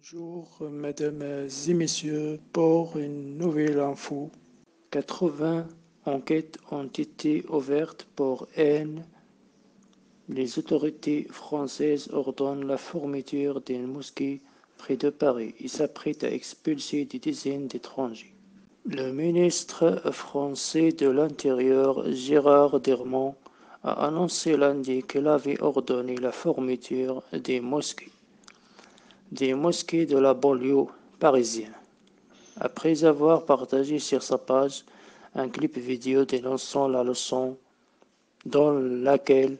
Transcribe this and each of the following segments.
Bonjour, mesdames et messieurs, pour une nouvelle info. 80 enquêtes ont été ouvertes pour haine. Les autorités françaises ordonnent la fermeture d'une mosquée près de Paris et s'apprêtent à expulser des dizaines d'étrangers. Le ministre français de l'Intérieur, Gérard Darmanin, a annoncé lundi qu'il avait ordonné la fermeture des mosquées de la banlieue parisienne, après avoir partagé sur sa page un clip vidéo dénonçant la leçon dans laquelle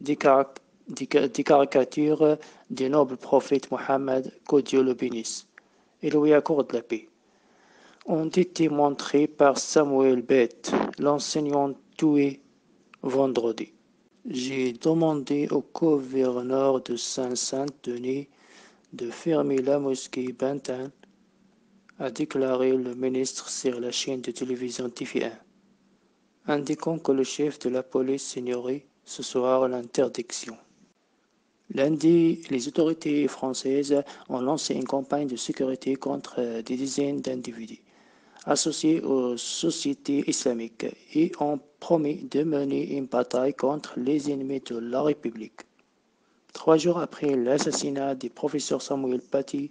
des caricatures du noble prophète Mohammed, que Dieu le bénisse et lui accorde la paix, ont été montrées par Samuel Bett, l'enseignant tué vendredi. J'ai demandé au gouverneur de Saint-Denis de fermer la mosquée Bantan, a déclaré le ministre sur la chaîne de télévision TV1, indiquant que le chef de la police ignorait ce soir l'interdiction. Lundi, les autorités françaises ont lancé une campagne de sécurité contre des dizaines d'individus associés aux sociétés islamiques et ont promis de mener une bataille contre les ennemis de la République. 3 jours après l'assassinat du professeur Samuel Paty,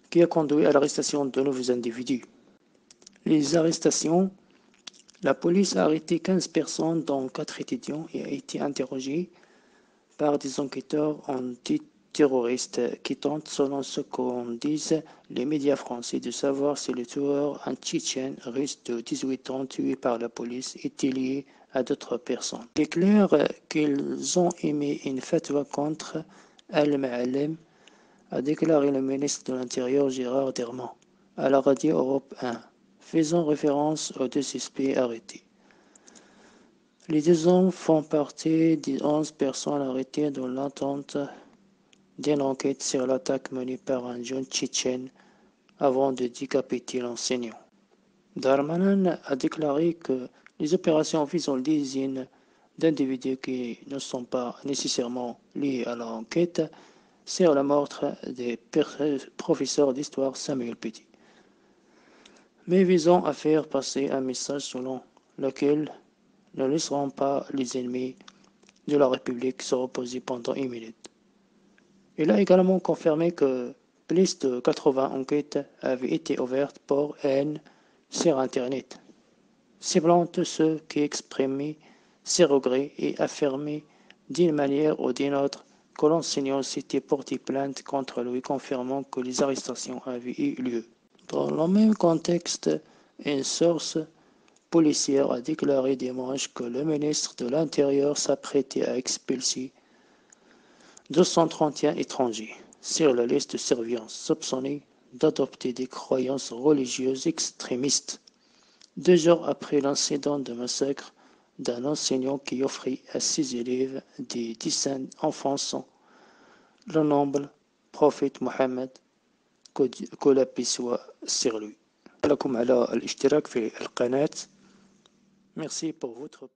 qui a conduit à l'arrestation de nouveaux individus. Les arrestations: la police a arrêté 15 personnes, dont 4 étudiants, et a été interrogée par des enquêteurs antiterroristes qui tentent, selon ce qu'en disent les médias français, de savoir si le tueur, un Tchétchène russe de 18 ans tué par la police, était lié à d'autres personnes. Il est clair qu'ils ont émis une fatwa contre Al-Ma'alem, a déclaré le ministre de l'Intérieur Gérard Darmanin à la radio Europe 1, faisant référence aux 2 suspects arrêtés. Les 2 hommes font partie des 11 personnes arrêtées dans l'attente d'une enquête sur l'attaque menée par un jeune Tchétchène avant de décapiter l'enseignant. Darmanin a déclaré que les opérations visent une dizaine d'individus qui ne sont pas nécessairement liés à l'enquête sur la mort des professeurs d'histoire Samuel Paty, mais visant à faire passer un message selon lequel ne laisseront pas les ennemis de la République se reposer pendant une minute. Il a également confirmé que plus de 80 enquêtes avaient été ouvertes pour haine sur Internet, ciblant tous ceux qui exprimaient ses regrets et affirmaient d'une manière ou d'une autre que l'enseignant s'était porté plainte contre lui, confirmant que les arrestations avaient eu lieu. Dans le même contexte, une source policière a déclaré dimanche que le ministre de l'Intérieur s'apprêtait à expulser 231 étrangers sur la liste de surveillance soupçonnés d'adopter des croyances religieuses extrémistes, 2 jours après l'incident de massacre d'un enseignant qui offrit à ses élèves des dessins offensant le noble prophète Mohammed, que la paix soit sur lui. لكم على الاشتراك في القناة. Merci pour votre participation.